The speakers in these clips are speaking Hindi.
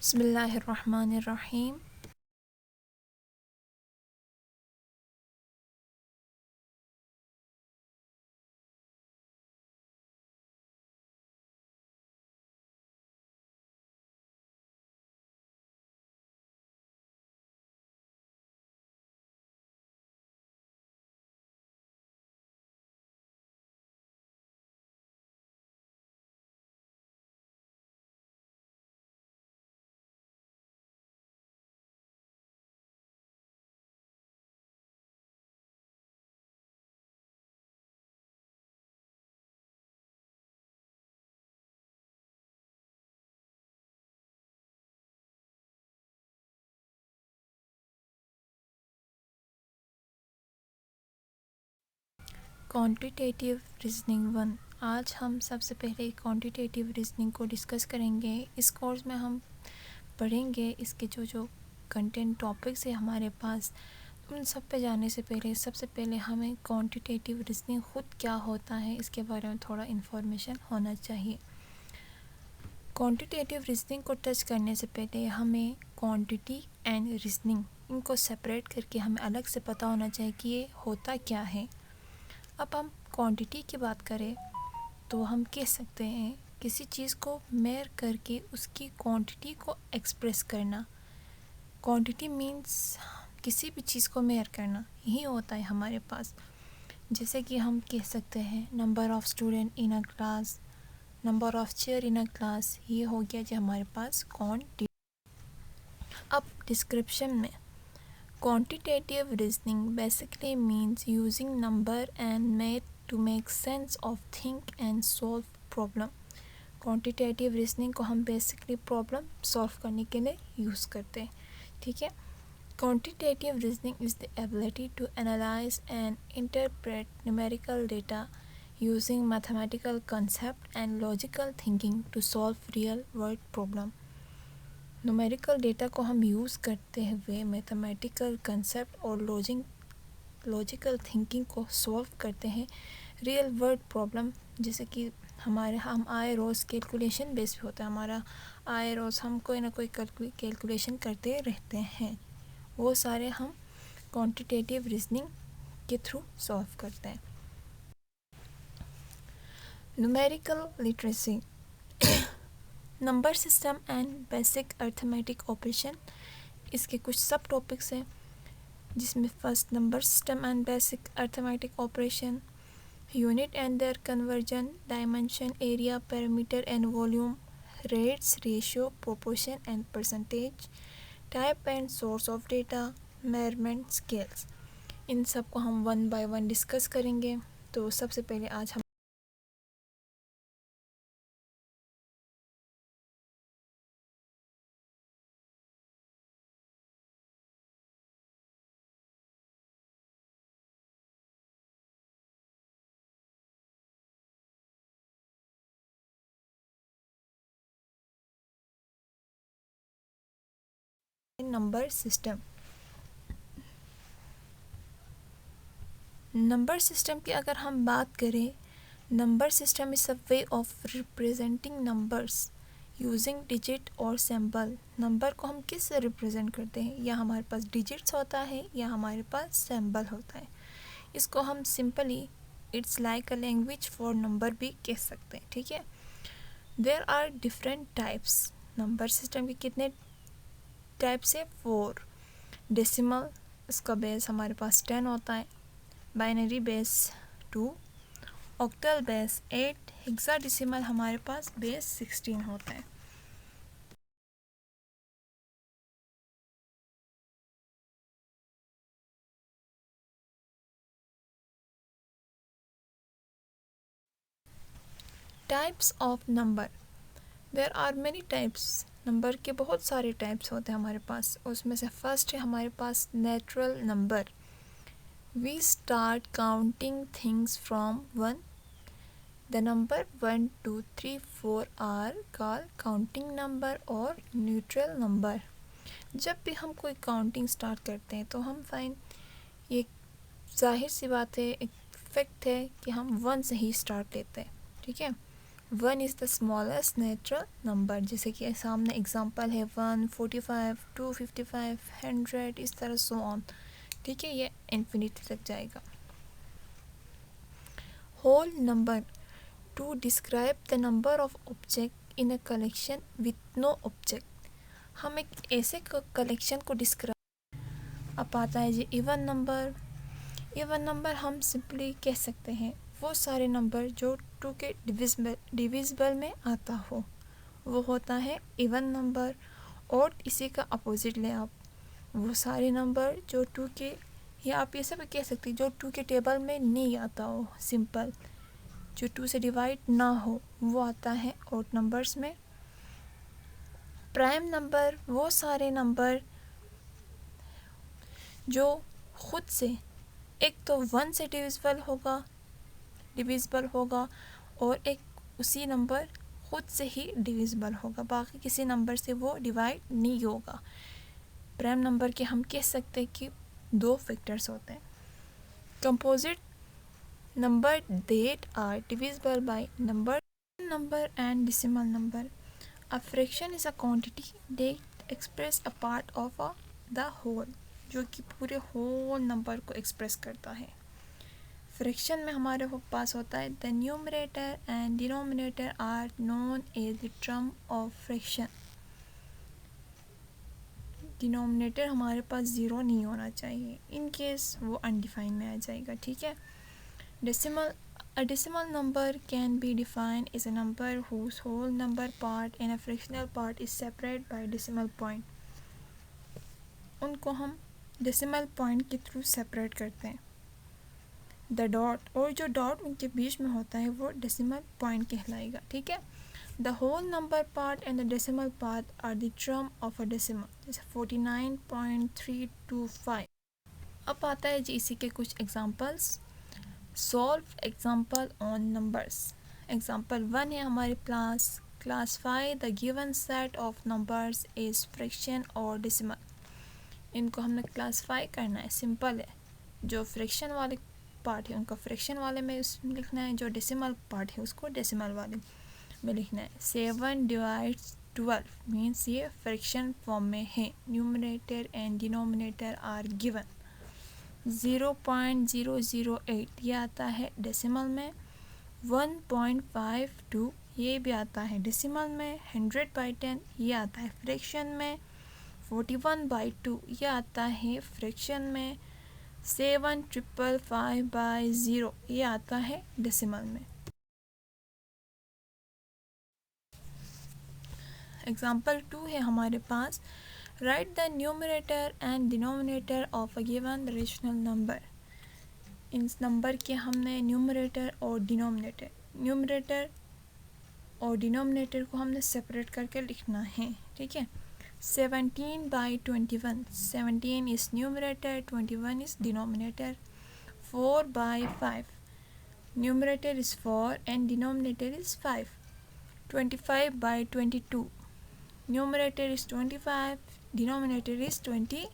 बिस्मिल्लाहिर्रहमानिर्रहीम। Quantitative reasoning 1। आज हम सबसे पहले क्वांटिटेटिव रीजनिंग को डिस्कस करेंगे। इस कोर्स में हम पढ़ेंगे इसके जो कंटेंट टॉपिक्स है हमारे पास, उन सब पे जाने से पहले सबसे पहले हमें क्वांटिटेटिव रीजनिंग ख़ुद क्या होता है इसके बारे में थोड़ा इन्फॉर्मेशन होना चाहिए। क्वांटिटेटिव रीजनिंग को टच करने से पहले हमें क्वांटिटी एंड रीजनिंग इनको सेपरेट करके हमें अलग से पता होना चाहिए कि ये होता क्या है। अब हम क्वांटिटी की बात करें तो हम कह सकते हैं किसी चीज़ को मेयर करके उसकी क्वांटिटी को एक्सप्रेस करना। क्वांटिटी मींस किसी भी चीज़ को मेयर करना, यही होता है हमारे पास। जैसे कि हम कह सकते हैं number of student in a class, number of chair in a class, ये हो गया जो हमारे पास क्वांटिटी। अब डिस्क्रिप्शन में quantitative reasoning basically means using number and math to make sense of think and solve problem। Quantitative reasoning को हम बेसिकली प्रॉब्लम सॉल्व करने के लिए यूज़ करते हैं, ठीक है। Quantitative reasoning is the ability to analyse and interpret numerical data using mathematical concept and logical thinking to solve real world problem. Numerical data को हम यूज़ करते हुए मैथमेटिकल कंसेप्ट और लॉजिकल थिंकिंग को सॉल्व करते हैं रियल वर्ल्ड प्रॉब्लम। जैसे कि हम आए रोज़ कैलकुलेशन बेस पे होता है हमारा, आए रोज़ हम कोई ना कोई कैलकुलेशन करते रहते हैं, वो सारे हम क्वांटिटेटिव रीजनिंग के थ्रू सॉल्व करते हैं। Numerical literacy, number system and basic arithmetic operation, इसके कुछ सब टॉपिक्स हैं जिसमें first number system and basic arithmetic operation, unit and their conversion, dimension, area, parameter and volume, rates, ratio, proportion and percentage, type and source of data, measurement, scales. इन सब को हम वन बाय वन डिस्कस करेंगे। तो सबसे पहले आज हम नंबर सिस्टम। नंबर सिस्टम की अगर हम बात करें, number system is a way of representing numbers using digit और सिंबल। नंबर को हम किस से रिप्रेजेंट करते हैं, या हमारे पास डिजिट्स होता है या हमारे पास सिंबल होता है। इसको हम simply it's like a language for number भी कह सकते हैं, ठीक है। There are different types. Number system के कितने टाइप्स है? 4। डेसिमल, इसका बेस हमारे पास 10 होता है। Binary base 2, octal base 8, hexadecimal हमारे पास बेस 16 होता है। Types of number, there are many types. Number के बहुत सारे टाइप्स होते हैं हमारे पास। उसमें से फर्स्ट है हमारे पास natural number. We start counting things from 1। The number 1, 2, 3, 4 are called counting number और न्यूट्रल नंबर। जब भी हम कोई काउंटिंग स्टार्ट करते हैं तो हम फाइन, ये जाहिर सी बात है, एक फैक्ट है कि हम 1 से ही स्टार्ट लेते हैं, ठीक है। 1 is the smallest natural number, जैसे कि सामने एग्जांपल है 1, 45, 255, 100, इस तरह सो ऑन। ठीक है, ये इन्फिनिटी तक जाएगा। Whole number, to describe the number of object in a collection with no object. हम एक ऐसे कलेक्शन को डिस्क्राइब। अब आता है जी इवन नंबर। इवन नंबर हम सिंपली कह सकते हैं वो सारे नंबर जो 2 के डिविजिबल में आता हो, वो होता है इवन नंबर। और इसी का अपोजिट लें आप, वो सारे नंबर जो 2 के, या आप ये सब कह सकते हैं जो 2 के टेबल में नहीं आता हो, सिंपल जो 2 से डिवाइड ना हो, वो आता है ऑड नंबर्स में। प्राइम नंबर वो सारे नंबर जो खुद से, एक तो 1 से डिविजिबल होगा और एक उसी नंबर खुद से ही डिविजिबल होगा, बाकी किसी नंबर से वो डिवाइड नहीं होगा। प्राइम नंबर के हम कह सकते हैं कि 2 फैक्टर्स होते हैं, composite number that are divisible by number and decimal number. A fraction is a quantity that express a part of the whole, जो कि पूरे होल नंबर को एक्सप्रेस करता है। फ्रैक्शन में हमारे पास होता है the numerator and denominator are known as the term of fraction. Denominator हमारे पास 0 नहीं होना चाहिए, इन केस वो अनडिफाइंड में आ जाएगा। ठीक है। A decimal number can be defined as a number whose whole number part and a fractional part is separate by decimal point. उनको हम decimal point के थ्रू सेपरेट करते हैं। The dot, और जो डॉट उनके बीच में होता है वो decimal point कहलाएगा। ठीक है। The whole number part and the decimal part are the term of a decimal, जैसे 49.325। अब आता है जी इसी के कुछ examples. Solve example on numbers. Example 1 है हमारे पास, classify the given set of numbers is fraction और डेसिमल। इनको हमने क्लासीफाई करना है, सिंपल है। जो फ्रैक्शन वाले पार्ट है उनको फ्रैक्शन वाले में उसमें लिखना है, जो डेसिमल पार्ट है उसको डेसिमल वाले में लिखना है। 7 डिवाइड्स 12 मीन्स ये फ्रैक्शन फॉर्म में है। Numerator and denominator are given. 0.008 ये आता है डेसिमल में। 1.52 ये भी आता है डेसिमल में। 100/10 ये आता है फ्रैक्शन में। 41/2 ये आता है फ्रैक्शन में। 7,555/0 ये आता है डेसिमल में। एग्जाम्पल 2 है हमारे पास, right the numerator and denominator of a given rational number. इस नंबर के हमने न्यूमरेटर और डिनोमिनेटर को हमने सेपरेट करके लिखना है। ठीक है। 17/21, 17 is numerator, 21 is denominator. 4/5, numerator is 4 and denominator is 5। 25/22, numerator is 25, denominator is 20।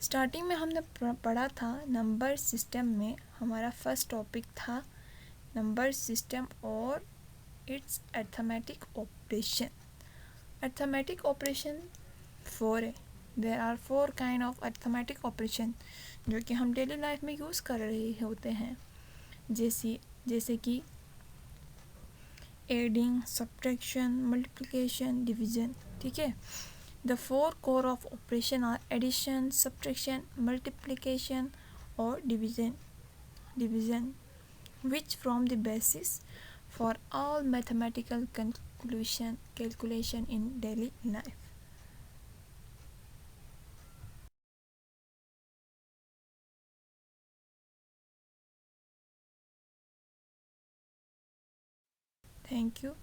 Starting में हमने पढ़ा था नंबर सिस्टम में, हमारा फर्स्ट टॉपिक था नंबर सिस्टम और its arithmetic operation. Arithmetic operation 4 है। There are 4 kind of arithmetic operation जो कि हम डेली लाइफ में यूज़ कर रहे होते हैं, जैसे कि एडिंग, सब्ट्रैक्शन, मल्टीप्लिकेशन, डिवीजन। ठीक है। The 4 core of operation are addition, subtraction, multiplication or division, which form the basis for all mathematical calculation in daily life. Thank you.